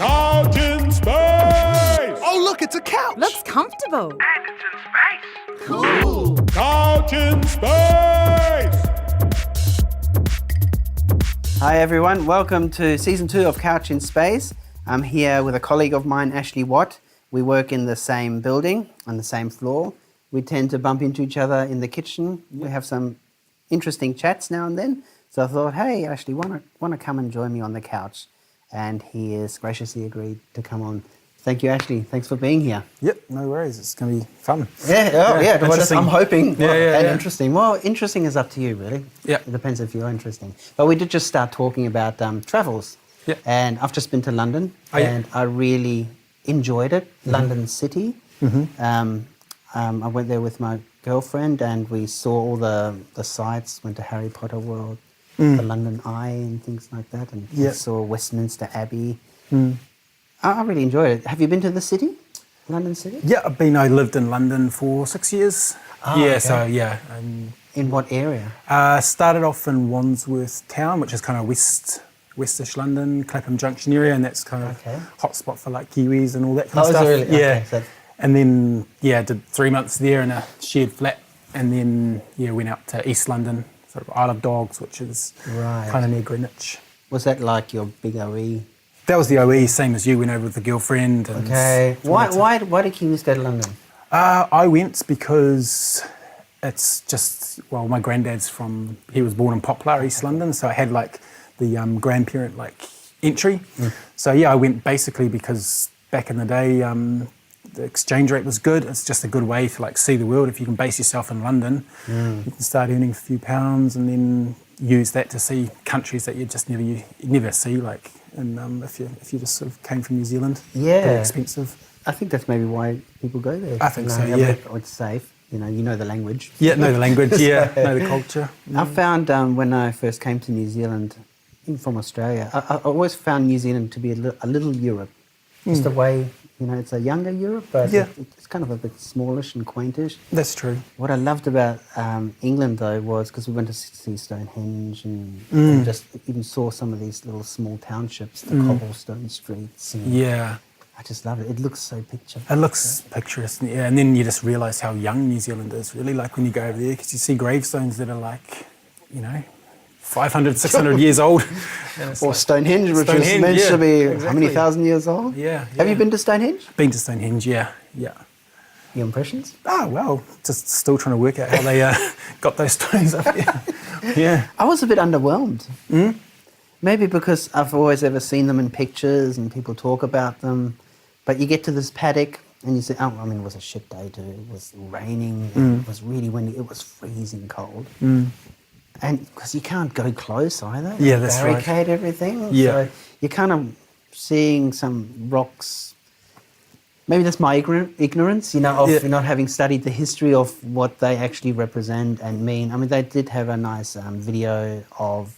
Couch in space! Oh, look, it's a couch. Looks comfortable. And it's in space. Cool. Couch in space! Hi everyone, welcome to Season 2 of Couch in Space. I'm here with a colleague of mine, Ashley Watt. We work in the same building, on the same floor. We tend to bump into each other in the kitchen. We have some interesting chats now and then. So I thought, hey Ashley, want to come and join me on the couch? And he has graciously agreed to come on. Thank you, Ashley. Thanks for being here. Yep, no worries. It's going to be fun. Yeah. Well, I'm hoping. Yeah. Interesting. Well, interesting is up to you, really. Yeah. It depends if you're interesting. But we did just start talking about travels. Yeah. And I've just been to London, and I really enjoyed it. London City. I went there with my girlfriend, and we saw all the sites. Went to Harry Potter World, the London Eye, and things like that. And we saw Westminster Abbey. I really enjoyed it. Have you been to the city, London City? Yeah, I lived in London for 6 years. In what area? Started off in Wandsworth Town, which is kind of westish London, Clapham Junction area, and that's kind of hot spot for like Kiwis and all that kind of stuff. Really? Yeah. Okay, and then, did 3 months there in a shared flat, and then, went out to East London, sort of Isle of Dogs, which is kind of near Greenwich. Was that like your big OE? That was the OE, same as you, went over with a girlfriend. And Why did Kiwis go to London? I went because it's just, my granddad's he was born in Poplar, East London, so I had like the grandparent entry. So I went basically because back in the day, the exchange rate was good. It's just a good way to see the world. If you can base yourself in London, you can start earning a few pounds and then use that to see countries that you just never see, if you just sort of came from New Zealand. Yeah. Pretty expensive. I think that's maybe why people go there. I think so, yeah. It's safe. You know the language. Yeah, know the language, know the culture. I found when I first came to New Zealand, even from Australia, I always found New Zealand to be a little Europe. Just the way, it's a younger Europe, but it's kind of a bit smallish and quaintish. That's true. What I loved about England, though, was because we went to see Stonehenge and just even saw some of these little small townships, the cobblestone streets. And I just love it. It looks so picturesque. It looks picturesque, and then you just realise how young New Zealand is, really, when you go over there, because you see gravestones that are 500, 600 years old. Or Stonehenge, which is meant to be how many thousand years old? Yeah. Have you been to Stonehenge? Been to Stonehenge, yeah. Your impressions? Oh, well, just still trying to work out how they got those stones up there. Yeah. I was a bit underwhelmed. Maybe because I've always ever seen them in pictures and people talk about them. But you get to this paddock and you say, it was a shit day too. It was raining, it was really windy, it was freezing cold. And because you can't go close either. Yeah, that's right. Barricade everything. Yeah. So you're kind of seeing some rocks. Maybe that's my ignorance, of not having studied the history of what they actually represent and mean. I mean, they did have a nice video of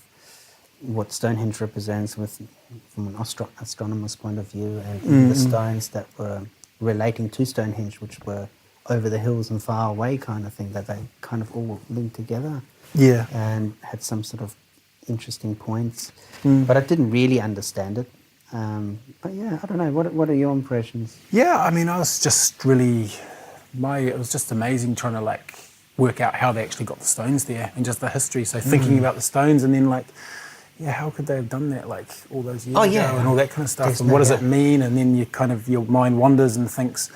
what Stonehenge represents from an astronomer's point of view, and the stones that were relating to Stonehenge, which were over the hills and far away kind of thing, that they kind of all linked together. Yeah. And had some sort of interesting points. But I didn't really understand it. But yeah, I don't know. What are your impressions? Yeah, I was just really, it was just amazing trying to work out how they actually got the stones there and just the history. So thinking about the stones and then how could they have done that all those years ago and all that kind of stuff. And what does it mean? And then your mind wanders and thinks,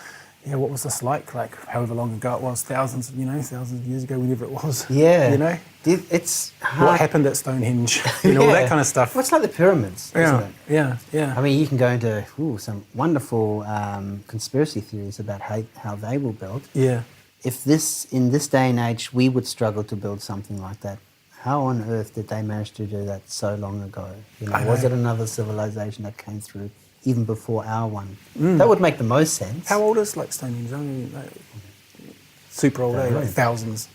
what was this like however long ago it was, thousands of years ago, whenever it was. Yeah. It's hard. What happened at Stonehenge, all that kind of stuff. Well, it's like the pyramids, isn't it? Yeah. I mean, you can go into some wonderful conspiracy theories about how they were built. Yeah. If in this day and age, we would struggle to build something like that, how on earth did they manage to do that so long ago? Was it another civilization that came through even before our one? That would make the most sense. How old is Stonehenge? Super old, thousands.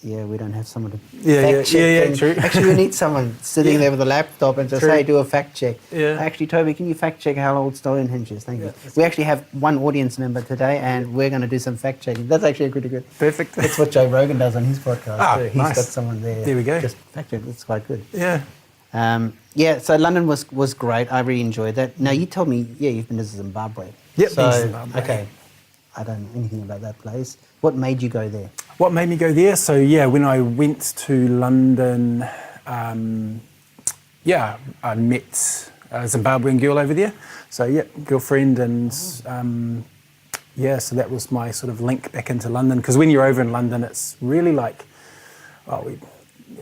Yeah, we don't have someone to fact check. True. Actually, we need someone sitting there with a laptop and just say, do a fact check. Yeah. Actually, Toby, can you fact check how old Stonehenge is? Thank you. We actually have one audience member today and we're going to do some fact checking. That's actually pretty good. Perfect. That's what Joe Rogan does on his podcast too. He's nice. got someone there. There we go. Just fact check. That's quite good. Yeah. Yeah, so London was great. I really enjoyed that. Now, you told me, yeah, you've been to Zimbabwe. Yep, so, been to Zimbabwe. Okay, I don't know anything about that place. What made you go there? What made me go there? So yeah, when I went to London, yeah, I met a Zimbabwean girl over there. So yeah, girlfriend, and yeah, so that was my sort of link back into London. Because when you're over in London, it's really like, well,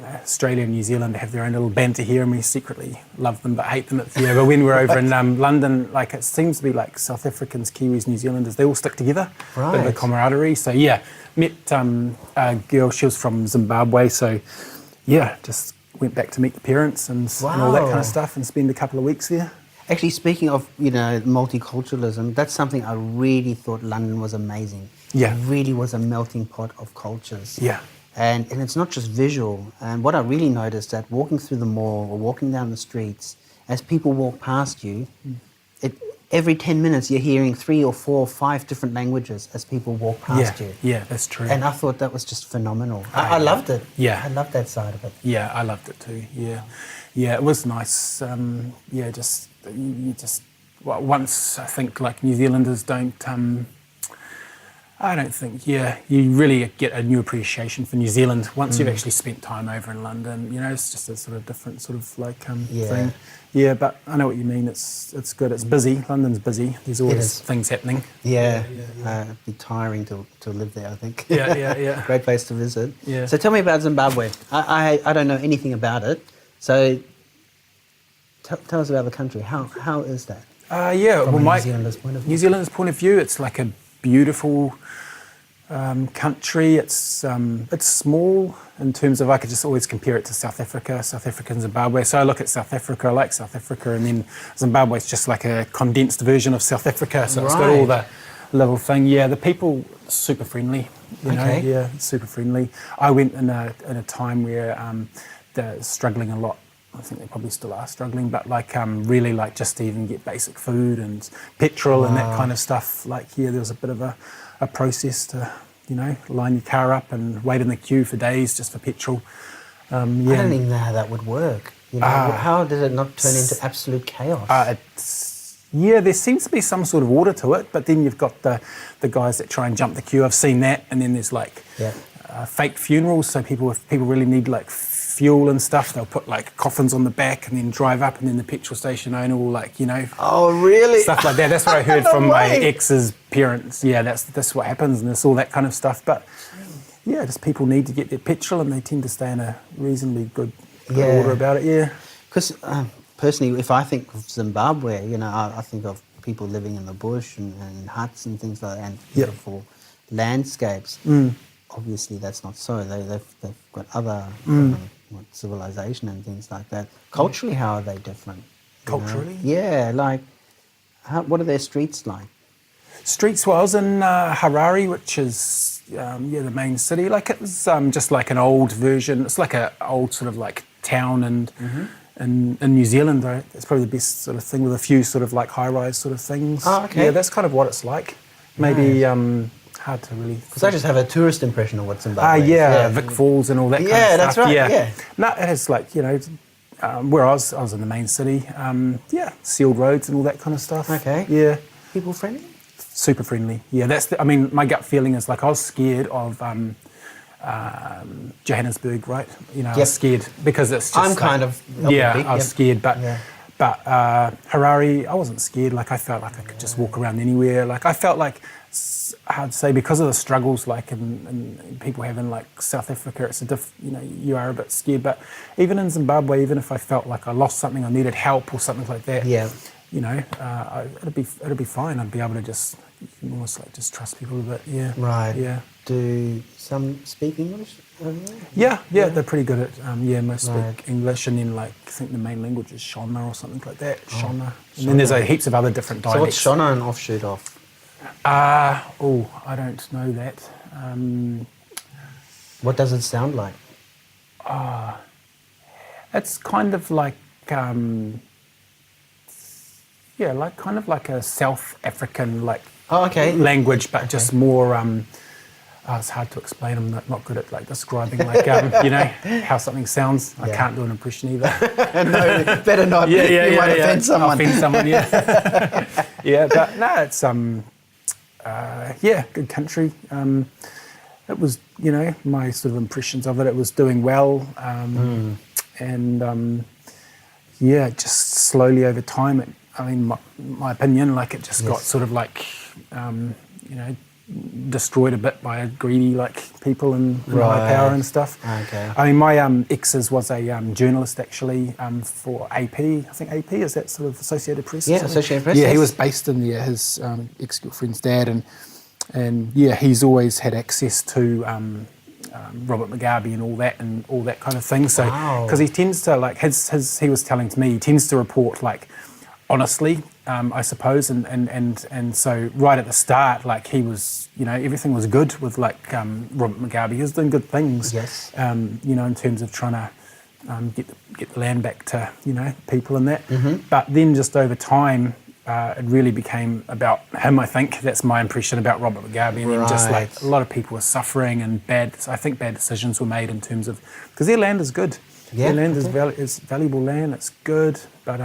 Australia and New Zealand have their own little banter here, and we secretly love them but hate them. Yeah, but when we're over in London, like it seems to be like South Africans, Kiwis, New Zealanders, they all stick together. Right. Bit of a camaraderie. So yeah, met a girl. She was from Zimbabwe. So yeah, just went back to meet the parents and all that kind Wow. of stuff, and spend a couple of weeks there. Actually, speaking of, multiculturalism, that's something I really thought London was amazing. Yeah. It really was a melting pot of cultures. Yeah. And it's not just visual. And what I really noticed that walking through the mall or walking down the streets, as people walk past you, every 10 minutes you're hearing 3 or 4 or 5 different languages as people walk past you. Yeah, that's true. And I thought that was just phenomenal. I loved it. Yeah. I loved that side of it. Yeah, I loved it too. Yeah, yeah, it was nice. Yeah, just you just once I think like New Zealanders don't. I don't think. Yeah, you really get a new appreciation for New Zealand once you've actually spent time over in London. It's just a sort of different sort of like thing. Yeah, but I know what you mean. It's good. It's busy. London's busy. There's always things happening. Yeah. It'd be tiring to live there, I think. Yeah. Great place to visit. Yeah. So tell me about Zimbabwe. I don't know anything about it. So tell us about the country. How is that? Yeah, From well, a New Zealander's point of view. New Zealand's point of view, it's like a beautiful country. It's small in terms of, I could just always compare it to South Africa and Zimbabwe. So I look at South Africa, I like South Africa, and then Zimbabwe's just like a condensed version of South Africa. So it's got all the little thing. Yeah, the people super friendly. You know, yeah, super friendly. I went in a time where they're struggling a lot. I think they probably still are struggling, but like really like just to even get basic food and petrol and that kind of stuff. Like, yeah, there was a bit of a process to, line your car up and wait in the queue for days just for petrol. Yeah. I don't even know how that would work. How did it not turn into absolute chaos? Yeah, there seems to be some sort of order to it, but then you've got the guys that try and jump the queue. I've seen that, and then there's like fake funerals. So if people really need like fuel and stuff, they'll put like coffins on the back and then drive up, and then the petrol station owner will Oh, really? stuff like that. That's what I heard from my ex's parents. Yeah, that's what happens, and it's all that kind of stuff. But yeah, just people need to get their petrol, and they tend to stay in a reasonably good order about it. Yeah. Because personally, if I think of Zimbabwe, I think of people living in the bush and huts and things like that, and beautiful landscapes. Obviously, that's not so. They've got other civilization and things like that. Culturally, how are they different? Culturally? Yeah, like, what are their streets like? Streets, well, I was in Harare, which is the main city. Like it's just like an old version. It's like an old sort of like town in New Zealand, though. It's probably the best sort of thing, with a few sort of like high-rise sort of things. Oh, okay. Yeah, that's kind of what it's like. Maybe hard to really. Because I just have a tourist impression of what Zimbabwe is. Yeah, Vic Falls and all that kind of stuff. Yeah, that's right. Yeah. No, it has like where I was in the main city. Sealed roads and all that kind of stuff. Okay. Yeah. People friendly? Super friendly. Yeah, my gut feeling is like I was scared of Johannesburg, right? I was scared because it's just. I'm kind of. I was scared, but Harare, I wasn't scared. Like I felt like I could just walk around anywhere. Like I felt like, hard to say, because of the struggles like in people have in like South Africa, it's you are a bit scared. But even in Zimbabwe, even if I felt like I lost something, I needed help or something like that, it'd be fine. I'd be able to just almost like just trust people a bit. Yeah. Right. Yeah. Do some speak English over there? Yeah, they're pretty good at most speak English, and then like I think the main language is Shona or something like that. Shona. And then there's heaps of other different dialects. So what's Shona an offshoot of? I don't know that. What does it sound like? It's kind of like kind of like a South African like language, but just more it's hard to explain. I'm not good at like describing like how something sounds. I can't do an impression either. No, better not. You might offend someone. Offend someone, yeah. Yeah, but no, it's good country. It was, my sort of impressions of it. It was doing well, and just slowly over time. My opinion, like it just got sort of like, destroyed a bit by greedy like people in high power and stuff. Okay. My ex's was a journalist actually for AP. I think AP is that sort of Associated Press. Yeah, Associated Press. Yeah, he was based in there. His ex-girlfriend's dad, and he's always had access to Robert Mugabe and all that kind of thing. So because he tends to like he was telling to me he tends to report like honestly, I suppose, and so right at the start, like he was, everything was good with like Robert Mugabe. He was doing good things, yes. In terms of trying to get the land back to people and that. Mm-hmm. But then just over time, it really became about him. I think that's my impression about Robert Mugabe, and then just like a lot of people were suffering and bad decisions were made in terms of because their land is good. Yeah, their land is valuable land. It's good, but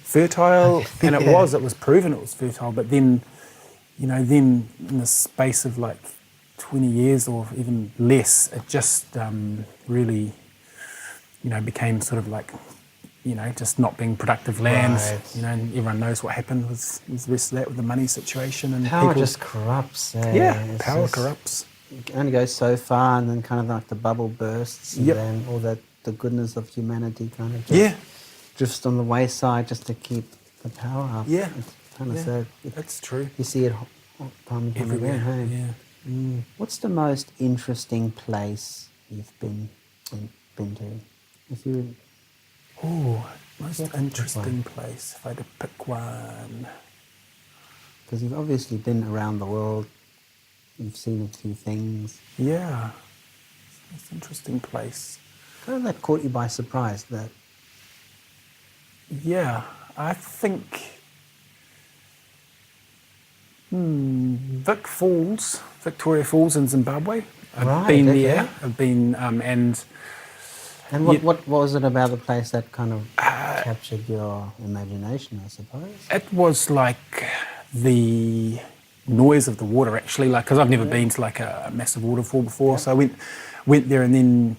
fertile, and it was proven it was fertile. But then, then in the space of like 20 years or even less, it just really, became sort of like, just not being productive land. Right. And everyone knows what happened with the rest of that with the money situation and power people just corrupts. Power corrupts. It only goes so far, and then kind of like the bubble bursts, and then all the goodness of humanity kind of just drifts on the wayside just to keep the power up. Yeah, it's kind of sad. That's true. You see it time and time Everywhere. again. Hey? Yeah. Mm. What's the most interesting place you've been to? If you Most interesting place. If I had to pick one. Because you've obviously been around the world. You've seen a few things. Yeah. It's an interesting place. Kind of that caught you by surprise, that... Yeah, I think... Victoria Falls in Zimbabwe. I've been there. I've been, And what was it about the place that kind of captured your imagination, I suppose? It was like the noise of the water, actually, like because I've never been to like a massive waterfall before, so I went there and then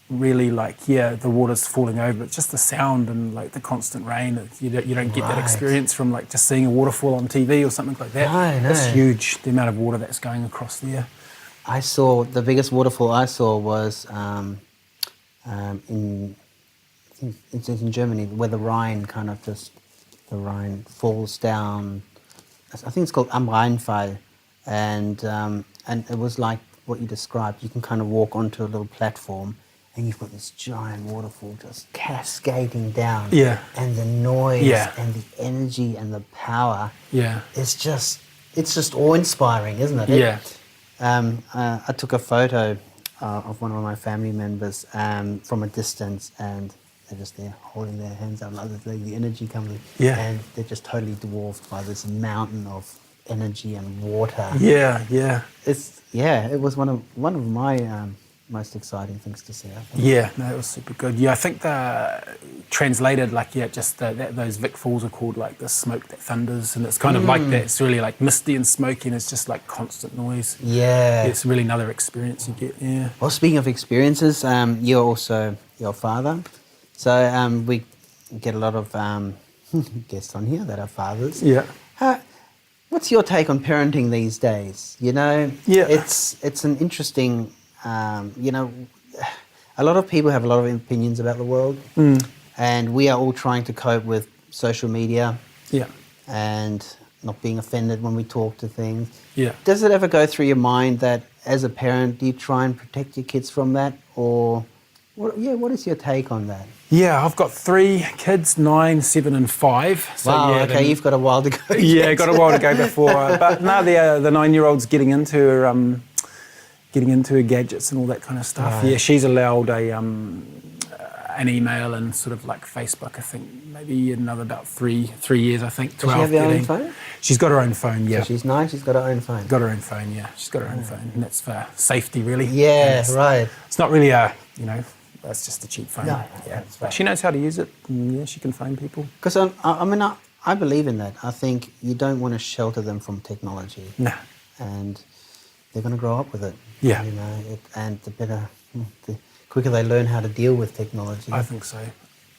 really like the water's falling over. It's just the sound and like the constant rain. You don't get that experience from like just seeing a waterfall on TV or something like that. No. It's huge, the amount of water that's going across there. I saw the biggest waterfall I saw was it's in Germany, where the Rhine falls down. I think it's called Am Rheinfall, and it was like what you described. You can kind of walk onto a little platform, and you've got this giant waterfall just cascading down. Yeah. And the noise and the energy and the power. Yeah. It's just awe-inspiring, isn't it? Yeah. I took a photo of one of my family members from a distance, and they're just there holding their hands up, like the energy coming, and they're just totally dwarfed by this mountain of energy and water. Yeah. It was one of my most exciting things to see, I think. Yeah, no, it was super good. Yeah, I think translated those Vic Falls are called like the smoke that thunders, and it's kind of like that. It's really like misty and smoky, and it's just like constant noise. Yeah. It's really another experience you get. Yeah. Well, speaking of experiences, you're also your father, so we get a lot of guests on here that are fathers. Yeah. What's your take on parenting these days? It's an interesting. A lot of people have a lot of opinions about the world, and we are all trying to cope with social media and not being offended when we talk to things. Yeah. Does it ever go through your mind that as a parent, do you try and protect your kids from that? Or, what is your take on that? Yeah, I've got 3 kids, 9, 7 and 5. So wow, okay, you've got a while to go. Yeah, got a while to go before. But now the 9-year-old's getting into gadgets and all that kind of stuff. Right. Yeah, she's allowed a an email and sort of like Facebook. I think maybe another about three years. I think. Does she have her own phone? She's got her own phone. Yeah. So she's 9. She's got her own phone. Got her own phone. Yeah. She's got her own phone, and that's for safety, really. Yeah, right. It's not really a that's just a cheap phone. No, yeah. that's But right. she knows how to use it. And yeah, she can phone people. Because I believe in that. I think you don't want to shelter them from technology. No. And they're going to grow up with it. Yeah. And the quicker they learn how to deal with technology. I think so.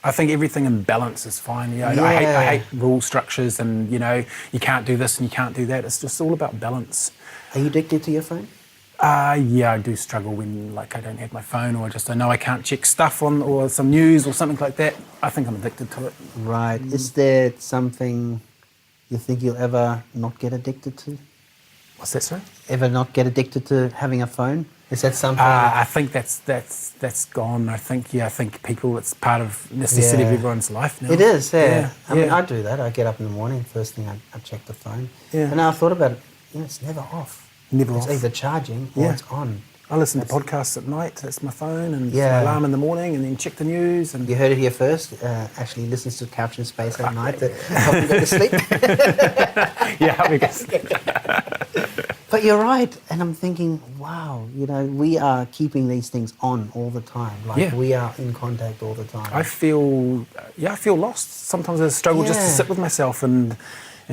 I think everything in balance is fine. I Yeah. hate rule structures and, you can't do this and you can't do that. It's just all about balance. Are you addicted to your phone? Yeah, I do struggle when I don't have my phone, or I know I can't check stuff on or some news or something like that. I think I'm addicted to it. Right. Is there something you think you'll ever not get addicted to? What's that, sorry? Ever not get addicted to having a phone? Is that something? I think that's gone. I think people, it's part of necessity of Yeah. everyone's life now. It is, yeah. I mean, yeah. I do that. I get up in the morning, first thing I check the phone. Yeah. And I thought about it, it's never off. Never It's off. either charging or Yeah. it's on. I listen to podcasts at night. That's my phone, and Yeah. my alarm in the morning, and then check the news. And You heard it here first. Ashley listens to Couch in Space at night to help you go to sleep. yeah, because But you're right. And I'm thinking, wow, we are keeping these things on all the time. Like Yeah. we are in contact all the time. I feel lost. Sometimes I struggle just to Yeah. sit with myself and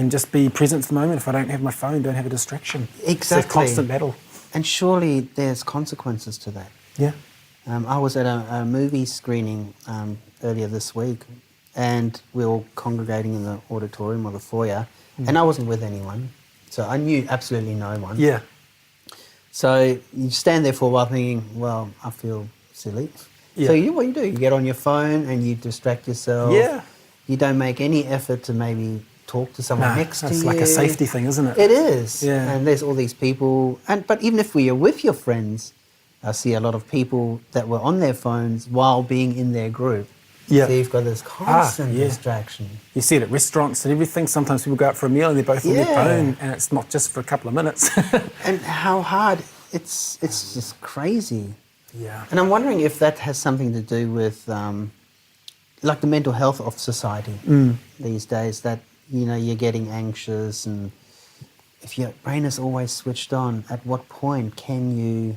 just be present for the moment. If I don't have my phone, don't have a distraction. Exactly. It's a constant battle. And surely there's consequences to that. Yeah. I was at a movie screening earlier this week, and we were all congregating in the auditorium or the foyer, and I wasn't with anyone, so I knew absolutely no one. Yeah. So you stand there for a while thinking, well, I feel silly. Yeah. So what you do? You get on your phone and you distract yourself. Yeah. You don't make any effort to maybe talk to someone Nah, next to you. it's like a safety thing, isn't it? It is. Yeah. And there's all these people. But even if we are with your friends, I see a lot of people that were on their phones while being in their group. Yeah. So you've got this constant yeah. distraction. You see it at restaurants and everything. Sometimes people go out for a meal and they're both on their Yeah. phone, and it's not just for a couple of minutes. And how hard, it's just crazy. yeah. And I'm wondering if that has something to do with like the mental health of society these days, that, you're getting anxious, and if your brain is always switched on, at what point can you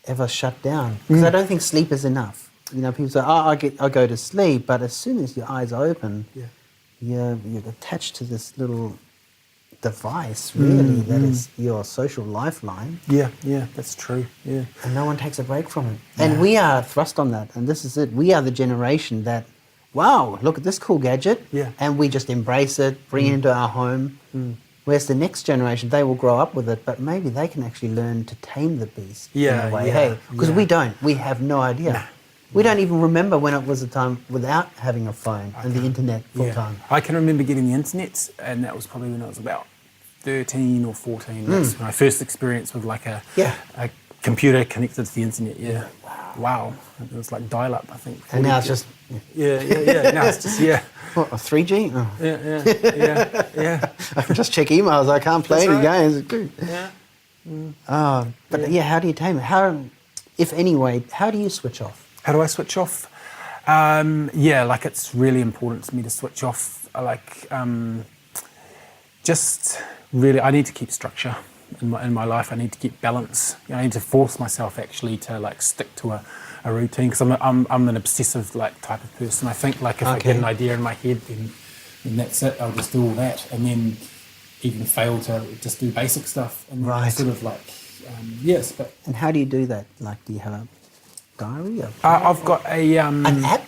ever shut down? Because I don't think sleep is enough. People say, I go to sleep, but as soon as your eyes open, Yeah. you're attached to this little device, really, that is your social lifeline. Yeah, that's true. Yeah. And no one takes a break from it. And we are thrust on that. And this is it. We are the generation that, wow, look at this cool gadget. Yeah. And we just embrace it, bring it into our home. Whereas the next generation, they will grow up with it, but maybe they can actually learn to tame the beast Yeah, in a way. yeah, Hey, because yeah. we don't. We have no idea. Nah. We don't even remember when it was a time without having a phone and the internet full Yeah. time. I can remember getting the internet, and that was probably when I was about 13 or 14. That's my first experience with like a computer connected to the internet. Yeah. Wow. It was like dial-up, I think. And now it's just, Yeah. Now it's just, what, a 3G? Oh. Yeah. I can just check emails. I can't play That's any right. games. Good. Yeah. But how do you tame it? How, if anyway, how do you switch off? How do I switch off? Like it's really important to me to switch off. Just really, I need to keep structure in my life. I need to keep balance. I need to force myself actually to like stick to a routine, because I'm an obsessive type of person. I think if I get an idea in my head, then that's it. I'll just do all that, and then even fail to just do basic stuff. And Right. sort of yes, but And how do you do that? Like, do you have a diary? I've got An app?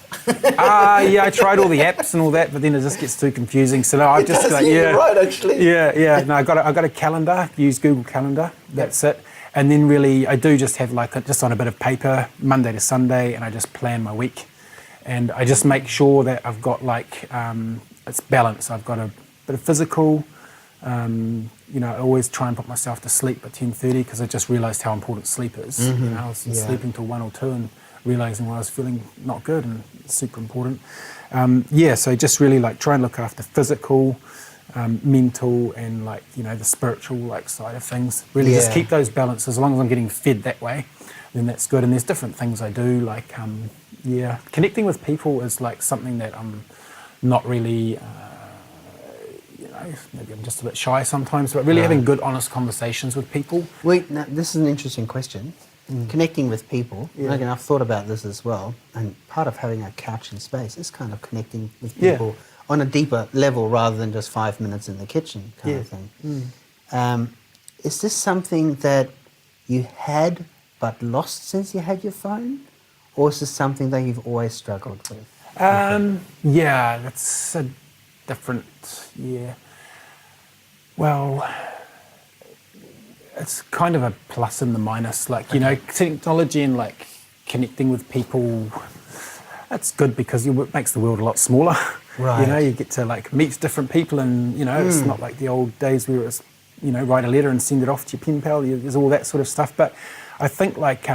I tried all the apps and all that, but then it just gets too confusing. So no, I just You're right, actually. Yeah. No, I got a calendar. Use Google Calendar. That's it. And then really, I do just have just on a bit of paper, Monday to Sunday, and I just plan my week, and I just make sure that I've got it's balanced. I've got a bit of physical. I always try and put myself to sleep at 10:30, because I just realised how important sleep is. I was sleeping till 1 or 2 and realising I was feeling not good, and it's super important. So just really try and look after physical, mental and like, you know, the spiritual like side of things. Really just Yeah. keep those balances. As long as I'm getting fed that way, then that's good. And there's different things I do, like, connecting with people is like something that I'm not really, you know, maybe I'm just a bit shy sometimes, but really having good, honest conversations with people. Wait, now, this is an interesting question. Connecting with people. Yeah. Again, I've thought about this as well. And part of having a couch in space is kind of connecting with Yeah. people on a deeper level rather than just 5 minutes in the kitchen kind of thing. Is this something that you had but lost since you had your phone? Or is this something that you've always struggled with? Yeah, that's a different, Well, it's kind of a plus and the minus. Like, you know, technology and like connecting with people, that's good because it makes the world a lot smaller. Right. You know, you get to like meet different people and, you know, it's not like the old days where it was, you know, write a letter and send it off to your pen pal. There's all that sort of stuff. But I think like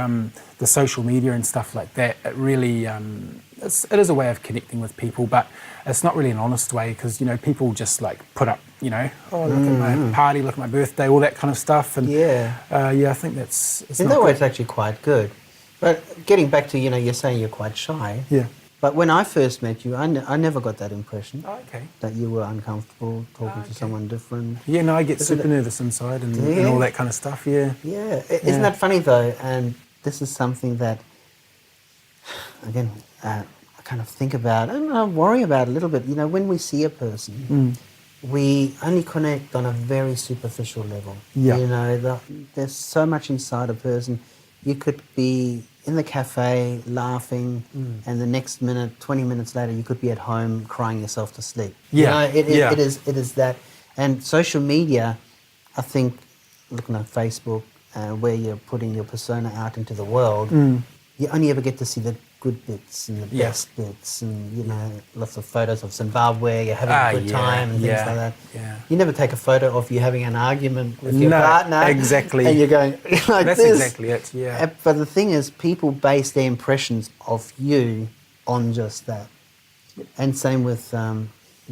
the social media and stuff like that, it really, it is a way of connecting with people, but it's not really an honest way because, you know, people just like put up, you know, oh, look at my party, look at my birthday, all that kind of stuff. And I think that's... In that way, it's actually quite good. But getting back to, you know, you're saying you're quite shy. Yeah. But when I first met you, I never got that impression. Oh, okay. That you were uncomfortable talking to someone different. Yeah, no, I get Isn't super it- nervous inside and all that kind of stuff, yeah. Yeah. Isn't that funny though? And this is something that, again, I kind of think about and I worry about a little bit. You know, when we see a person, we only connect on a very superficial level. Yeah. You know, there's so much inside a person. You could be in the cafe laughing, and the next minute, 20 minutes later, you could be at home crying yourself to sleep. Yeah. You know, Yeah. it is that. And social media, I think, looking at Facebook, where you're putting your persona out into the world, you only ever get to see the good bits and the best bits, and you know, lots of photos of Zimbabwe, you're having a good time and things like that. Yeah. You never take a photo of you having an argument with your partner. Exactly. And you're going like That's this. exactly it, yeah. But the thing is, people base their impressions of you on just that. And same with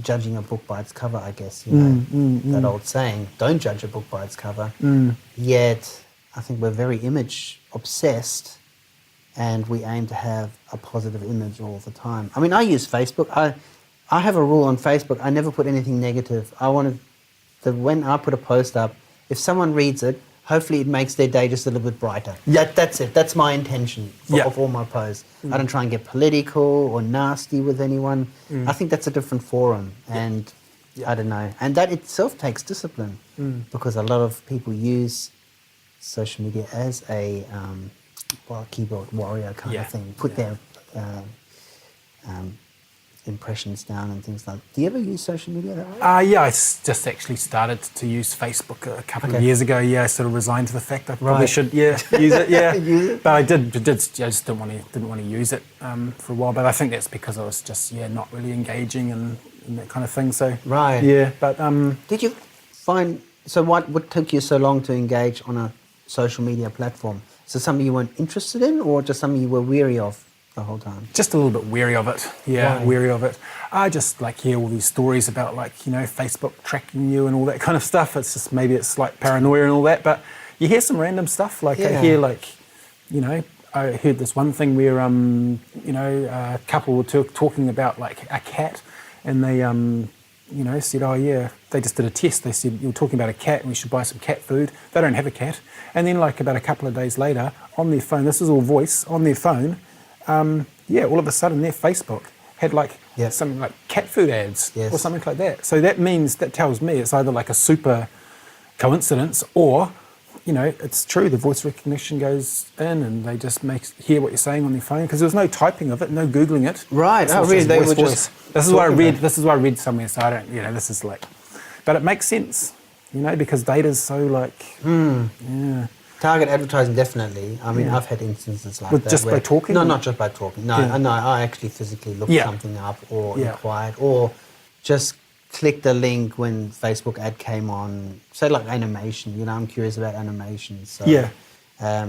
judging a book by its cover, I guess. You know, that old saying, don't judge a book by its cover. Yet, I think we're very image obsessed, and we aim to have a positive image all the time. I mean, I use Facebook. I have a rule on Facebook. I never put anything negative. I wanted that when I put a post up, if someone reads it, hopefully it makes their day just a little bit brighter. That's it. That's my intention of all my posts. I don't try and get political or nasty with anyone. I think that's a different forum, and I don't know. And that itself takes discipline, because a lot of people use social media as a keyboard warrior kind of thing. Put their impressions down and things like that. Do you ever use social media that way? Yeah, I just actually started to use Facebook a couple of years ago. Yeah, I sort of resigned to the fact I probably should use it. Yeah, Use it? but I just didn't want to use it for a while. But I think that's because I was just not really engaging and that kind of thing. So Right. yeah, but Did you find, so what took you so long to engage on a social media platform? Is it something you weren't interested in, or just something you were weary of the whole time? just a little bit weary of it. Yeah, Why? weary of it. I just like hear all these stories about like, you know, Facebook tracking you and all that kind of stuff. It's just, maybe it's like paranoia and all that, but you hear some random stuff. Like I hear like, you know, I heard this one thing where, you know, a couple were talking about like a cat, and they, you know, said, oh yeah, they just did a test. They said, you were talking about a cat and we should buy some cat food. They don't have a cat. And then like about a couple of days later, on their phone, this is all voice, on their phone, all of a sudden their Facebook had like something like cat food ads or something like that. So that tells me it's either like a super coincidence, or, you know, it's true. The voice recognition goes in and they just hear what you're saying on their phone, because there's no typing of it, no Googling it. Right. So Oh, it's really? just They voice, were voice. just This is what I talking read. about it. This is what I read somewhere. So I don't, you know, this is like, but it makes sense, you know, because data's so like, Target advertising, definitely. I mean, I've had instances like With that. just by talking? No, not just by talking. No, no, I actually physically looked something up or inquired, or just clicked a link when Facebook ad came on, say like animation. You know, I'm curious about animation. So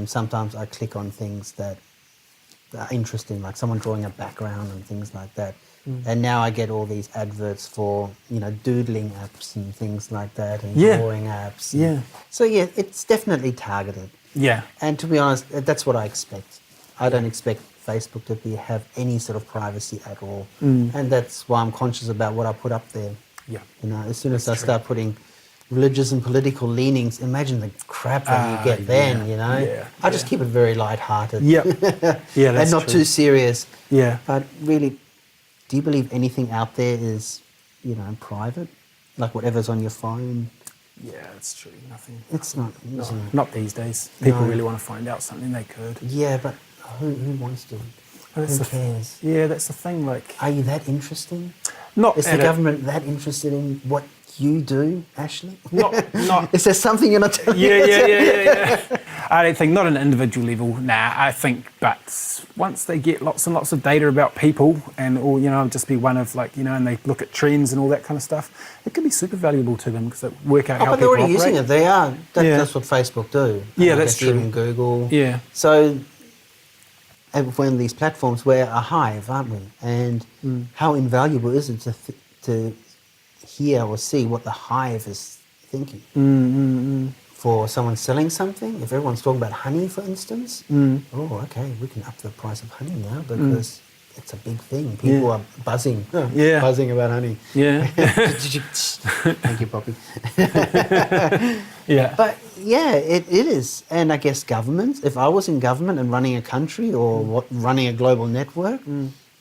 sometimes I click on things that are interesting, like someone drawing a background and things like that. And now I get all these adverts for, doodling apps and things like that, and Yeah. drawing apps. Yeah. So yeah, it's definitely targeted. Yeah. And to be honest, that's what I expect. I don't expect Facebook to have any sort of privacy at all. And that's why I'm conscious about what I put up there. Yeah. As soon as I That's true. start putting religious and political leanings, imagine the crap that you get then, yeah, I just keep it very light-hearted. Yeah. Yeah, that's and not true. too serious. Yeah. But really, do you believe anything out there is, private? Like whatever's on your phone? Yeah, that's true. Nothing. It's not, isn't it? Not these days. People No. really want to find out something they could. Yeah, but who wants to? That's Who the- cares? Yeah, that's the thing. Like, Are you that interesting? not Is the at a- government that interested in what you do, Ashley? not. Is there something you're not telling Yeah. I don't think, not on an individual level. Nah, I think, but once they get lots and lots of data about people, or just be one of and they look at trends and all that kind of stuff, it can be super valuable to them because they work out Oh, how but they're people already operate. using it. They are. Yeah. That's what Facebook do. Yeah, And I that's guess even true. Google. Yeah. So, and when these platforms, we're a hive, aren't we? And how invaluable is it to hear or see what the hive is thinking? For someone selling something, if everyone's talking about honey, for instance, oh, okay, we can up the price of honey now because it's a big thing. People are buzzing, Yeah. buzzing about honey. Yeah. Thank you, Poppy. Yeah. But yeah, it is. And I guess governments, if I was in government and running a country or running a global network,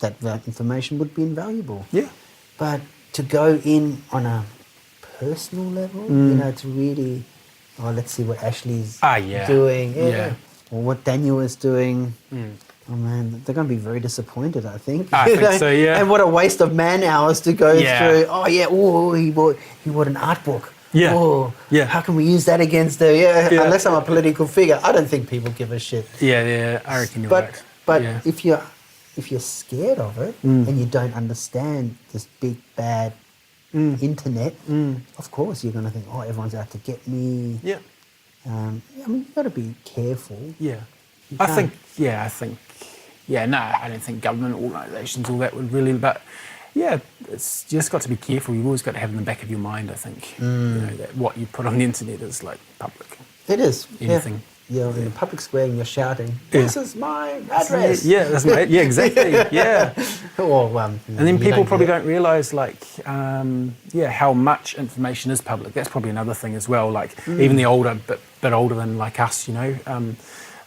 that information would be invaluable. Yeah. But to go in on a personal level, to really, let's see what Ashley's Yeah. doing, Yeah. or what Daniel is doing. Oh man, they're going to be very disappointed, I think. I think so, yeah. And what a waste of man hours to go Yeah. through. Oh yeah, he bought an art book. Yeah. Oh, Yeah. How can we use that against them? Yeah. Yeah. Unless I'm a political figure, I don't think people give a shit. Yeah. I reckon you're right. But Yeah. if you're scared of it and you don't understand this big bad internet, of course you're going to think, oh, everyone's out to get me. Yeah. You've got to be careful. Yeah. You I can't- think, no, I don't think government organisations, all that would really, but yeah, it's just got to be careful. You've always got to have in the back of your mind, I think, that what you put on the internet is like public. It is. Anything. Yeah. You're in a public square and you're shouting, Yeah. this is my address. Yeah, that's right. Yeah, exactly. Yeah. Or, And then you people don't probably get- don't realise, how much information is public. That's probably another thing as well. Like even the older, bit older than like us,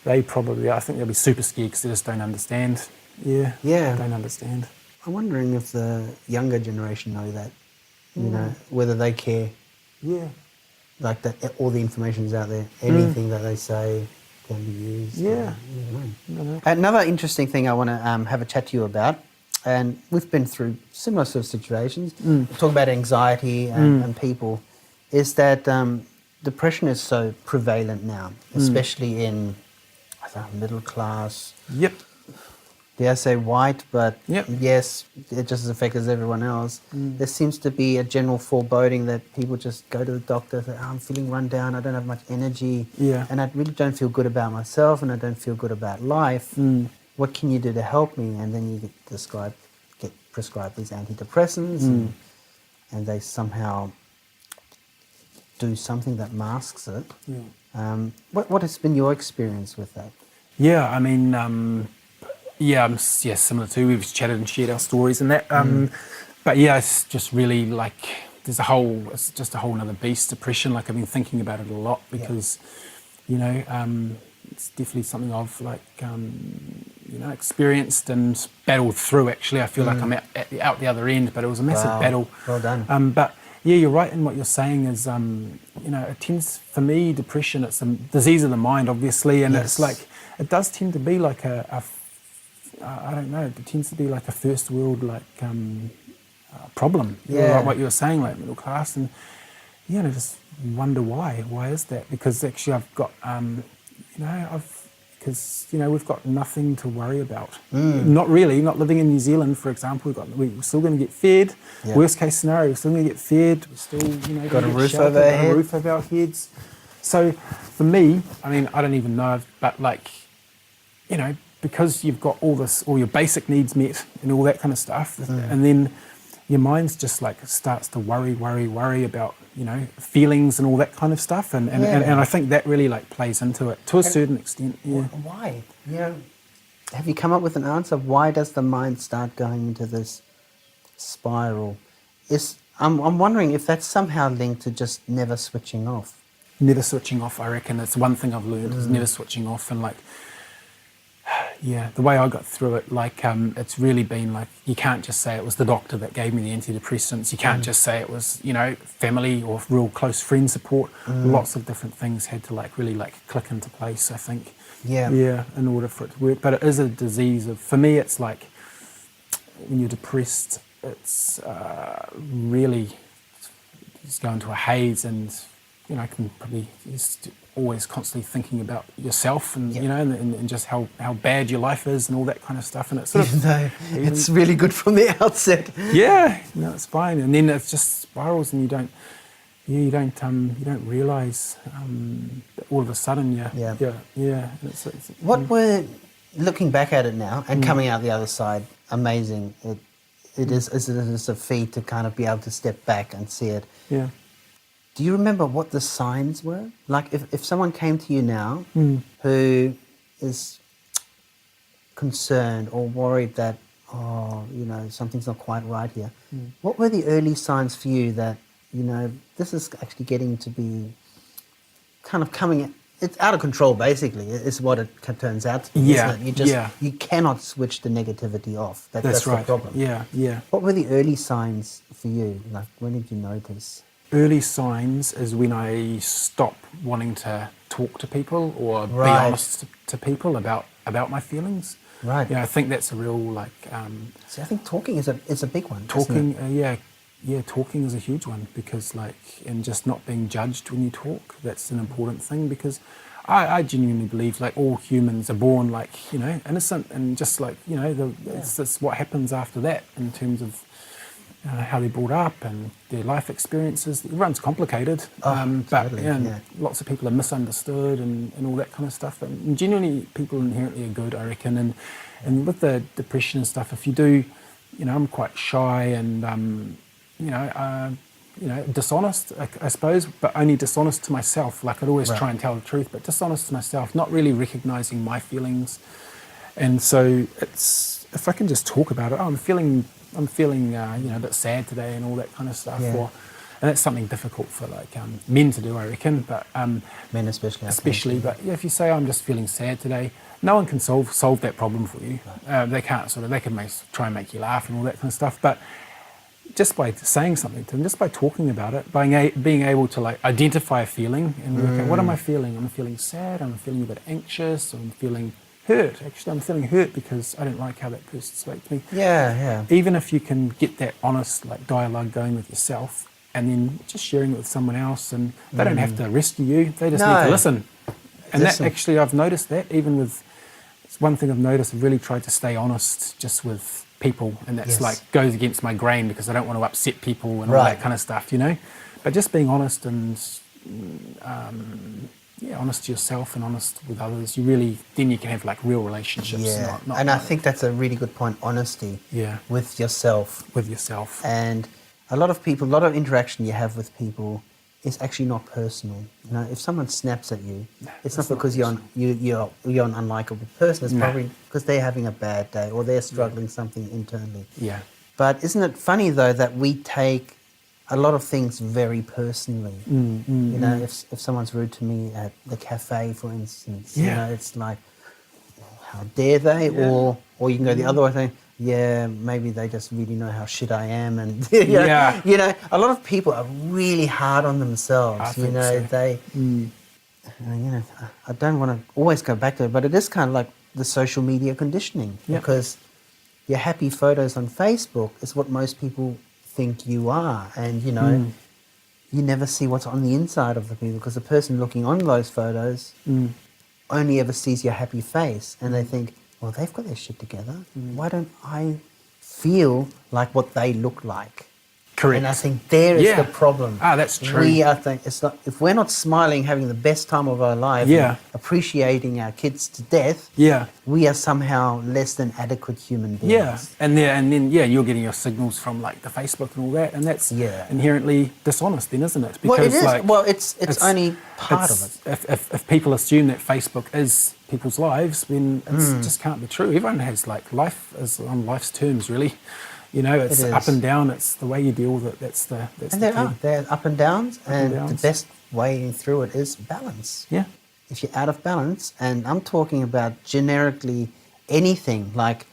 they probably, I think they'll be super scared because they just don't understand. Yeah. Yeah. Don't understand. I'm wondering if the younger generation know that, whether they care, Yeah. like that all the information's out there, anything that they say can be used. Yeah. I don't know. Another interesting thing I want to have a chat to you about, and we've been through similar sort of situations, talk about anxiety and people, is that depression is so prevalent now, especially in, I don't know, middle class, Yep. dare I say white, but Yep. yes, it just as affected as everyone else. There seems to be a general foreboding that people just go to the doctor, say, I'm feeling run down, I don't have much energy, Yeah. and I really don't feel good about myself, and I don't feel good about life. What can you do to help me? And then you get prescribed these antidepressants, and they somehow do something that masks it. What has been your experience with that? Yeah, I mean, similar to, we've chatted and shared our stories and that. But yeah, it's just really like, it's just a whole nother beast, depression. Like I've been thinking about it a lot because, it's definitely something I've experienced and battled through actually. I feel like I'm out the other end, but it was a massive Wow. battle. Well done. But yeah, you're right in what you're saying is, it tends, for me, depression, it's a disease of the mind, obviously, and Yes. it's like, it does tend to be like I don't know, it tends to be like a first world, problem. Yeah. Like what you were saying, like middle class, and, I just wonder why. Why is that? Because actually I've got, we've got nothing to worry about. Not really. Not living in New Zealand, for example. We're still going to get fed. Yeah. Worst case scenario, we're still going to get fed. We're still, Got gonna a get roof shelter, over our got head. a roof over our heads. So for me, I mean, I don't even know, but because you've got all your basic needs met and all that kind of stuff, and then your mind's just like starts to worry about, you know, feelings and all that kind of stuff, and I think that really like plays into it to a certain extent. Yeah. Why? You know, have you come up with an answer? Why does the mind start going into this spiral? I'm wondering if that's somehow linked to just never switching off. Never switching off, I reckon. It's one thing I've learned is never switching off, and like, yeah, the way I got through it, like, it's really been like, you can't just say it was the doctor that gave me the antidepressants. You can't just say it was, you know, family or real close friend support. Lots of different things had to like really like click into place, I think. Yeah, in order for it to work. But it is a disease for me, it's like when you're depressed, it's really just go into a haze, and you know, I can probably just always constantly thinking about yourself, and you know, and just how bad your life is and all that kind of stuff. And it's sort of it's really good from the outset. Yeah, no, it's fine, and then it just spirals, and you don't realise all of a sudden, and What were, looking back at it now and coming out the other side, amazing. It is a feat to kind of be able to step back and see it. Yeah. Do you remember what the signs were? Like if someone came to you now who is concerned or worried that, oh, you know, something's not quite right here, what were the early signs for you that, you know, this is actually getting to be kind of coming, it's out of control basically, is what it turns out to be, isn't it? You cannot switch the negativity off. That's right. the problem. Yeah. What were the early signs for you? Like, when did you notice? Early signs is when I stop wanting to talk to people or be Right. honest to people about my feelings. Right. Yeah, I think that's a real like. See, I think talking is a big one. Talking, isn't it? talking is a huge one, because like, and just not being judged when you talk, that's an important thing, because I genuinely believe like all humans are born like, you know, innocent, and just like, you know, it's what happens after that in terms of how they're brought up and their life experiences. Everyone's complicated, but totally, lots of people are misunderstood and all that kind of stuff. And genuinely, people inherently are good, I reckon. And with the depression and stuff, if you do, you know, I'm quite shy and dishonest, I suppose, but only dishonest to myself. Like, I'd always try and tell the truth, but dishonest to myself, not really recognising my feelings. And so it's, if I can just talk about it, I'm feeling a bit sad today and all that kind of stuff. Yeah. And that's something difficult for like men to do, I reckon. But Men especially. But yeah, if you say I'm just feeling sad today, no one can solve that problem for you. They can't try and make you laugh and all that kind of stuff. But just by saying something to them, just by talking about it, by being able to like identify a feeling and work out, what am I feeling? I'm feeling sad. I'm feeling a bit anxious. I'm feeling hurt. Actually, I'm feeling hurt because I don't like how that person spoke to me. Yeah. Even if you can get that honest like dialogue going with yourself, and then just sharing it with someone else, and they don't have to rescue you. They just need to listen. And that actually, I've noticed that even with, it's one thing I've noticed. I've really tried to stay honest just with people, and that's like goes against my grain because I don't want to upset people and all that kind of stuff, you know. But just being honest and honest to yourself and honest with others, then you can have like real relationships. Yeah, and I think that's a really good point, honesty with yourself. With yourself. And a lot of interaction you have with people is actually not personal. You know, if someone snaps at you, it's not because you're an unlikable person, it's probably because they're having a bad day or they're struggling something internally. Yeah. But isn't it funny though that we take a lot of things very personally? You know, if someone's rude to me at the cafe, for instance, you know, it's like, how dare they? Or you can go the other way, saying, yeah, maybe they just really know how shit I am, and you know, a lot of people are really hard on themselves. You know, they, you know, I don't want to always go back to it, but it is kind of like the social media conditioning, because your happy photos on Facebook is what most people think you are, and you know, you never see what's on the inside of the people, because the person looking on those photos only ever sees your happy face, and they think, well, they've got their shit together. Why don't I feel like what they look like? Correct. And I think there is Yeah. the problem. That's true. It's not, if we're not smiling, having the best time of our life, Yeah. and appreciating our kids to death, Yeah. we are somehow less than adequate human beings. Yeah, and then you're getting your signals from like the Facebook and all that, and that's Yeah. inherently dishonest, then, isn't it? Well, it is. Like, Well, it's only part of it. If people assume that Facebook is people's lives, then it just can't be true. Everyone has like life is on life's terms, really. You know, it's It up is. and down. It's the way you deal with it. That's the And there key. are. There are up and downs, and the downs. best way through it is balance. Yeah, If you're out of balance, and I'm talking about generically anything, like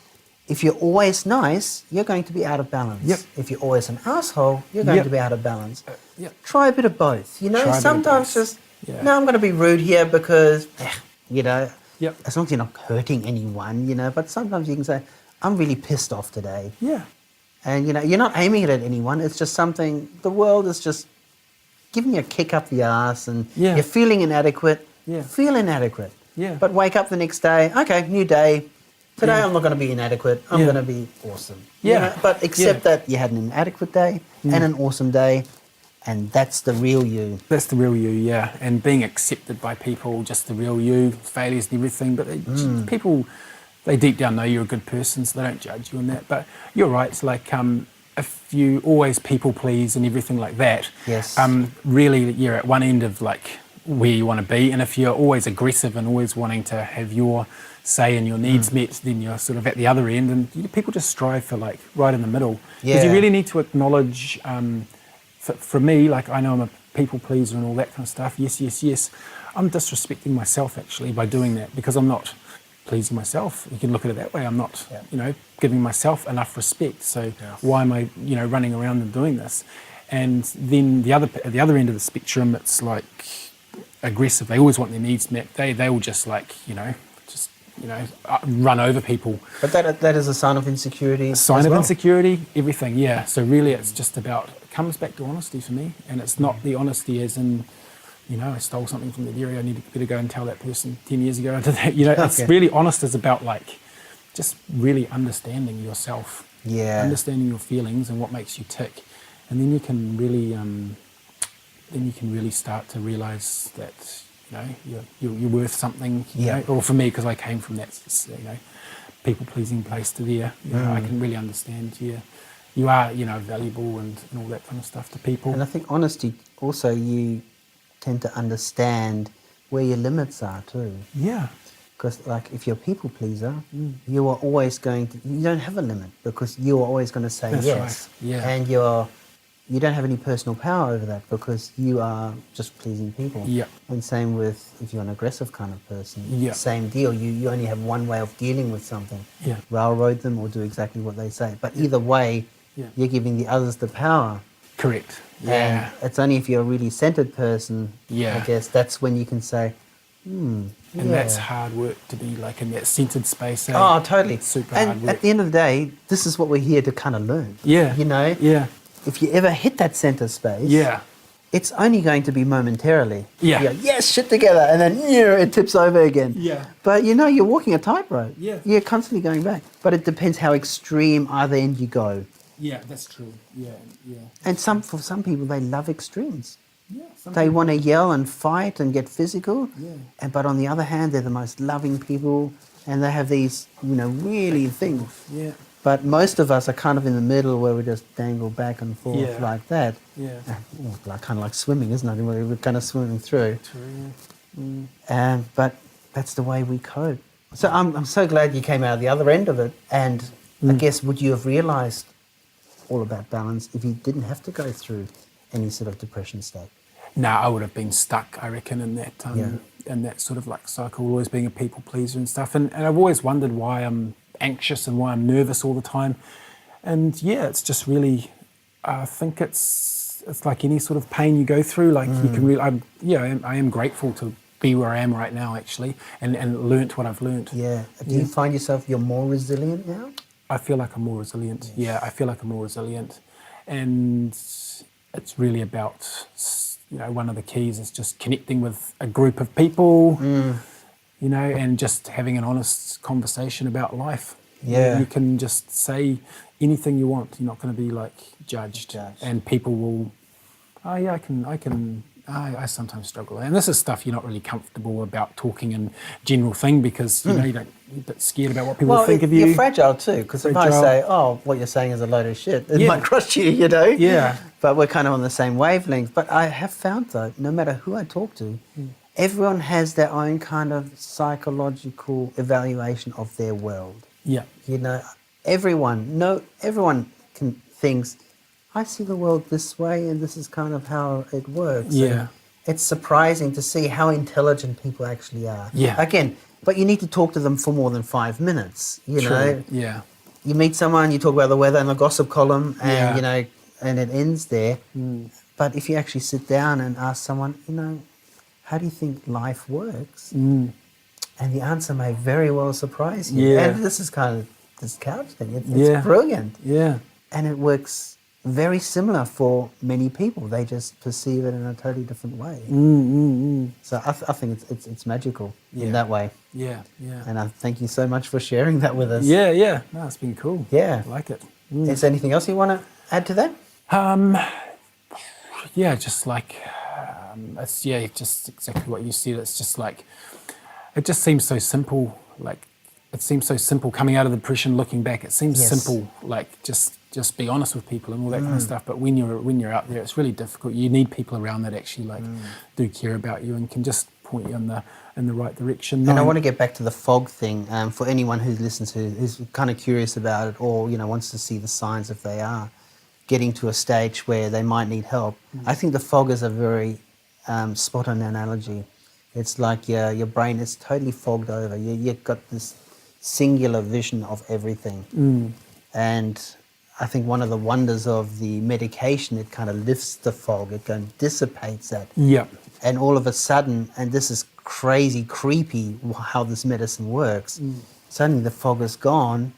if you're always nice, you're going to be out of balance. Yep. If you're always an asshole, you're going Yep. to be out of balance. yep. Try a bit of both. You know, Try a bit of sometimes both. just, Yeah. no, I'm going to be rude here because, you know, Yep. as long as you're not hurting anyone, you know, but sometimes you can say, I'm really pissed off today. Yeah, And, you know, you're not aiming it at anyone. It's just something, the world is just giving you a kick up the ass and Yeah. you're feeling inadequate. Yeah. Feel inadequate. Yeah. But wake up the next day, okay, new day. Today Yeah. I'm not going to be inadequate. I'm Yeah. going to be awesome. You Yeah. know, but accept Yeah. that you had an inadequate day and an awesome day, and that's the real you. that's the real you. Yeah, and being accepted by people, just the real you, failures and everything. But people, they deep down know you're a good person, so they don't judge you on that. But you're right. It's like if you always people please and everything like that, Yes. really you're at one end of like where you want to be. And if you're always aggressive and always wanting to have your say and your needs met, then you're sort of at the other end. And people just strive for like right in the middle. Because you Yeah. really need to acknowledge. For me, like I know I'm a people pleaser and all that kind of stuff. Yes, yes, yes. I'm disrespecting myself actually by doing that because I'm not pleasing myself. You can look at it that way. I'm not, Yeah. you know, giving myself enough respect. So why am I, you know, running around and doing this? And then at the other end of the spectrum, it's like aggressive. They always want their needs met. They will just like, run over people. But that is a sign of insecurity. Sign as of well. insecurity, everything, yeah. So really it's just about, it comes back to honesty for me. And it's not the honesty as in, you know, I stole something from the dairy, I need to better go and tell that person 10 years ago I did that. You know, it's Okay. really honest is about like, just really understanding yourself. Yeah. Understanding your feelings and what makes you tick. And then you can really start to realise that, you know, you're worth something. You Yeah. know? Or for me, because I came from that, you know, people-pleasing place to there, you know, I can really understand, you are, you know, valuable and all that kind of stuff to people. And I think honesty, also you tend to understand where your limits are too. Yeah. Because like if you're a people pleaser, you are always going to, you don't have a limit because you are always going to say That's yes. right, yeah. And you don't have any personal power over that because you are just pleasing people. Yeah. And same with if you're an aggressive kind of person. Yeah. Same deal. You only have one way of dealing with something. Yeah. Railroad them or do exactly what they say. But either way, Yeah. you're giving the others the power. Correct. Yeah. And it's only if you're a really centered person, Yeah. I guess, that's when you can say, And that's hard work to be like in that centered space. Eh? Oh, totally. It's super and hard work. at the end of the day, this is what we're here to kind of learn. Yeah. You know? Yeah. If you ever hit that center space, Yeah. it's only going to be momentarily. Yeah. You go, yes, shit together, and then it tips over again. Yeah. But you know, you're walking a tightrope. Yeah. You're constantly going back. But it depends how extreme either end you go. Yeah, that's true. Yeah, yeah. And for some people, they love extremes. Yeah. They want to yell and fight and get physical. Yeah. But on the other hand, they're the most loving people, and they have these, you know, really things. Yeah. But most of us are kind of in the middle where we just dangle back and forth Yeah. like that. Yeah. Like kind of like swimming, isn't it? We're kind of swimming through. True. But that's the way we cope. So I'm so glad you came out the other end of it. And I guess would you have realised all about balance if you didn't have to go through any sort of depression state? No, I would have been stuck, I reckon, in that sort of like cycle, always being a people pleaser and stuff. And I've always wondered why I'm anxious and why I'm nervous all the time. And yeah, it's just really, I think it's like any sort of pain you go through. Like you can really, I am grateful to be where I am right now, actually, and learnt what I've learnt. Yeah. Do you find yourself you're more resilient now? I feel like I'm more resilient. Yeah, I feel like I'm more resilient. And it's really about, you know, one of the keys is just connecting with a group of people, you know, and just having an honest conversation about life. Yeah. You can just say anything you want. You're not going to be like judged. And people will, oh yeah, I sometimes struggle. And this is stuff you're not really comfortable about talking in general thing because, you know, you're a bit scared about what people think of you. You're fragile too, because if I say, oh, what you're saying is a load of shit, it might crush you, you know? Yeah. But we're kind of on the same wavelength. But I have found, though, no matter who I talk to, everyone has their own kind of psychological evaluation of their world. Yeah. You know, everyone thinks, I see the world this way and this is kind of how it works. Yeah. And it's surprising to see how intelligent people actually are. Yeah. Again, but you need to talk to them for more than 5 minutes, you know. Yeah. You meet someone, you talk about the weather in the gossip column and, you know, and it ends there. But if you actually sit down and ask someone, you know, how do you think life works? And the answer may very well surprise you. Yeah. And this is kind of this couch thing. It's brilliant. Yeah. And it works very similar for many people. They just perceive it in a totally different way. So I think it's magical in that way. Yeah. Yeah. And I thank you so much for sharing that with us. Yeah. Yeah. No, it's been cool. Yeah. I like it. Is there anything else you want to add to that? Yeah, just like, it's, just exactly what you said. It's just like, it just seems so simple. Like, it seems so simple coming out of the depression, looking back. It seems simple, like just be honest with people and all that kind of stuff. But when you're out there, it's really difficult. You need people around that actually like do care about you and can just point you in the right direction. And I want to get back to the fog thing for anyone who listens to, who's kind of curious about it or, you know, wants to see the signs if they are getting to a stage where they might need help. I think the fog is a very spot-on analogy. It's like your brain is totally fogged over. You've got this singular vision of everything. And I think one of the wonders of the medication, it kind of lifts the fog. It kind of dissipates that. Yeah. And all of a sudden, and this is crazy, creepy how this medicine works, suddenly the fog is gone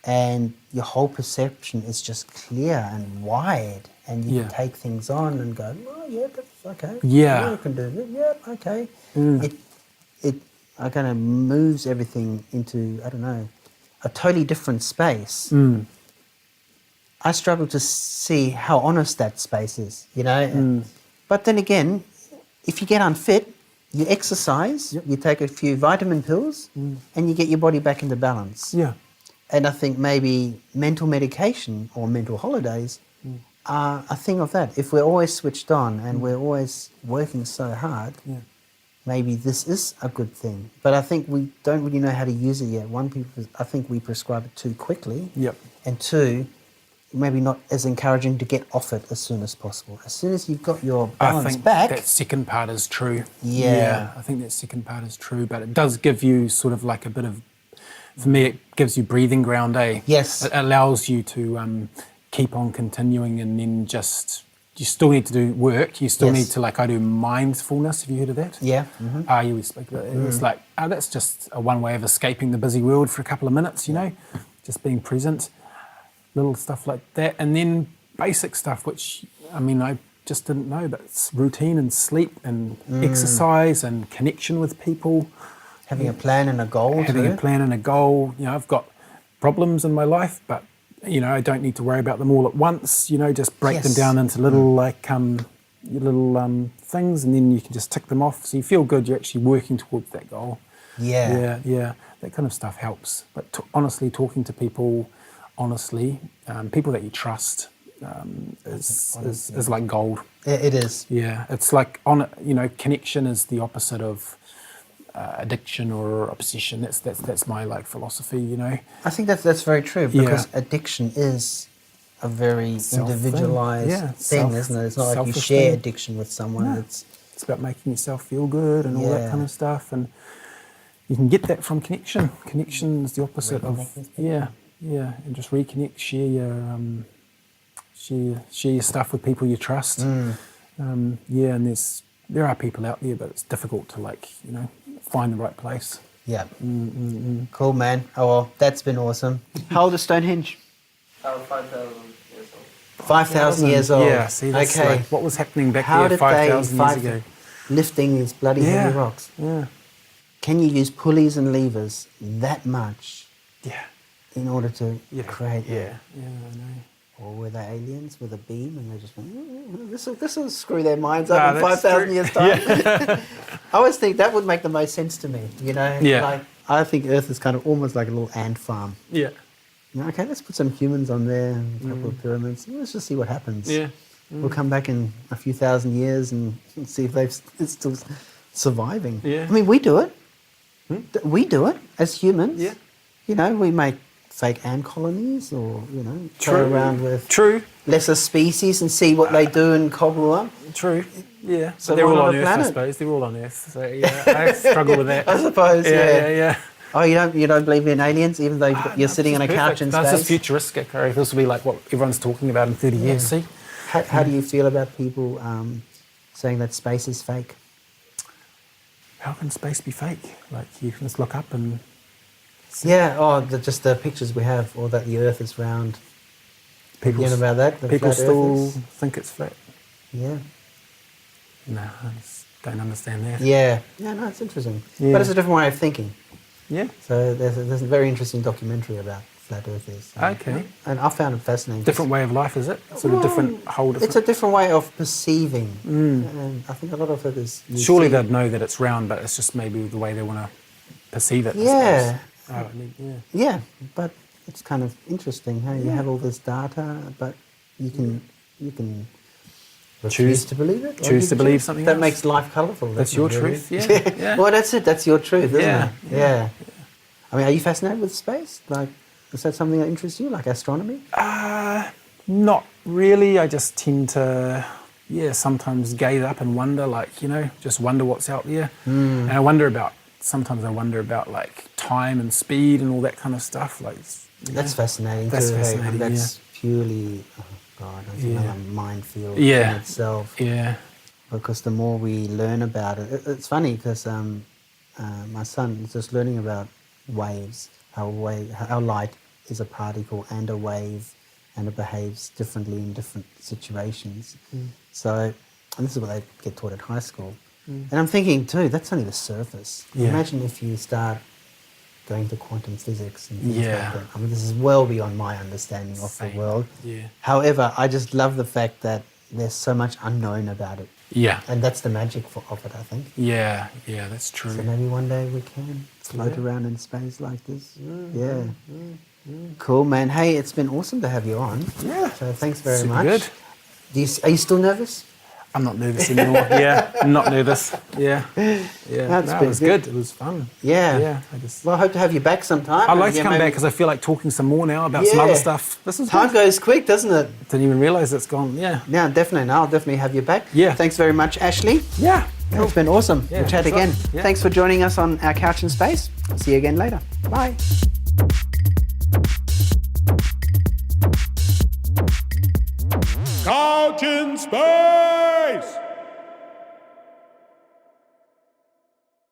and your whole perception is just clear and wide, and you can take things on and go, oh yeah, that's okay. Yeah. I can do it. Yeah, okay. It kind of moves everything into, I don't know, a totally different space. I struggle to see how honest that space is, you know. But then again, if you get unfit, you exercise, you take a few vitamin pills, and you get your body back into balance. Yeah. And I think maybe mental medication or mental holidays are a thing of that. If we're always switched on and we're always working so hard, maybe this is a good thing. But I think we don't really know how to use it yet. I think we prescribe it too quickly. Yep. And two, maybe not as encouraging to get off it as soon as possible. As soon as you've got your balance I think back. that second part is true. Yeah. I think that second part is true, but it does give you sort of like a bit of, for me, it gives you breathing ground, eh? Yes. It allows you to keep on continuing, and then just, you still need to do work. You still need to, like, I do mindfulness. Have you heard of that? Yeah. You speak about it. It's like, that's just a one way of escaping the busy world for a couple of minutes, you know, just being present. Little stuff like that, and then basic stuff, which, I mean, I just didn't know, but it's routine and sleep and exercise and connection with people. Having a plan and a goal. Having a plan and a goal. You know, I've got problems in my life, but, you know, I don't need to worry about them all at once. You know, just break them down into little, like, your little things, and then you can just tick them off. So you feel good, you're actually working towards that goal. Yeah. Yeah. That kind of stuff helps. But honestly, talking to people, people that you trust is like gold. It is. Yeah, it's like, connection is the opposite of addiction or obsession. That's my like philosophy, you know. I think that's very true, because addiction is a very individualized thing, isn't it? It's not like you share addiction with someone. No. It's about making yourself feel good and all that kind of stuff, and you can get that from connection. Connection is the opposite of and just reconnect, share your stuff with people you trust. And there are people out there, but it's difficult to, like, you know, find the right place. Yeah. Cool, man. Oh well, that's been awesome. How old is Stonehenge? 5,000 years old. 5,000 years old. Yeah. See, that's like what was happening back there 5,000 years ago. Lifting these bloody heavy rocks. Yeah. Can you use pulleys and levers that much? Yeah. in order to create. Yeah, I know. Or were they aliens with a beam and they just went, this will screw their minds up Nah, in that's 5,000 true. years' time? I always think that would make the most sense to me, you know? Yeah. Like, I think Earth is kind of almost like a little ant farm. Yeah. You know, okay, let's put some humans on there, a couple of pyramids, and let's just see what happens. Yeah. We'll come back in a few thousand years and see if it's still surviving. Yeah. I mean, we do it. We do it as humans. Yeah. You know, we make fake ant colonies or, you know, True. go around with True. lesser species and see what they do and cobble up. True. Yeah. So they're why all not on a Earth, I planet? suppose. They're all on Earth. So yeah, I struggle with that. I suppose, Yeah. Oh, you don't believe in aliens, even though you're sitting on a couch in This space? is futuristic. This will be like what everyone's talking about in 30 years. See? How do you feel about people saying that space is fake? How can space be fake? Like you can just look up and Yeah, just the pictures we have, or that the Earth is round. people, You know about that? The people flat still earthers? think it's flat. Yeah. No, I just don't understand that. Yeah. Yeah, no, it's interesting. Yeah. But it's a different way of thinking. Yeah. So there's a very interesting documentary about flat earthers. Okay. And I found it fascinating. Different way of life, is it? Sort of different, whole different. It's a different way of perceiving. And I think a lot of it is... you Surely see- they'd know that it's round, but it's just maybe the way they want to perceive it. I Yeah. suppose. Oh, I mean, yeah. Yeah, but it's kind of interesting how you have all this data, but you can refuse to believe it. or choose you to can believe something that else. makes life colourful. That's doesn't your it, really? truth, yeah. Well, that's it. That's your truth, isn't Yeah, it? Yeah. I mean, are you fascinated with space? Like, is that something that interests you, like astronomy? Not really. I just tend to, sometimes gaze up and wonder, like, just wonder what's out there. And sometimes I wonder about like time and speed and all that kind of stuff. Like, That's fascinating That's too. fascinating, That's purely, oh God, that's another minefield Yeah. in itself. Yeah. Because the more we learn about it, it's funny because my son is just learning about waves, how light is a particle and a wave, and it behaves differently in different situations. So, and this is what they get taught at high school. And I'm thinking too, that's only the surface. Yeah. Imagine if you start going to quantum physics and things Yeah. like that. I mean, this is well beyond my understanding of Same. the world. Yeah. However, I just love the fact that there's so much unknown about it. Yeah. And that's the magic of it, I think. Yeah. Yeah, that's true. So maybe one day we can float around in space like this. Yeah. Cool, man. Hey, it's been awesome to have you on. Yeah. So thanks very Super much. good. Are you still nervous? I'm not nervous anymore. Yeah, I'm not nervous. Yeah. Yeah. That's No, been it was good. good. It was fun. Yeah. Yeah. Well, I hope to have you back sometime. I'd like to Yeah, come maybe- back because I feel like talking some more now about some other stuff. This is Time good. goes quick, doesn't it? Didn't even realise it's gone. Yeah. Yeah, definitely. No, I'll definitely have you back. Yeah. Thanks very much, Ashley. Yeah. It's been awesome. Yeah, We'll chat thanks a again. lot. Yeah. Thanks for joining us on Our Couch in Space. See you again later. Bye. Couch in space!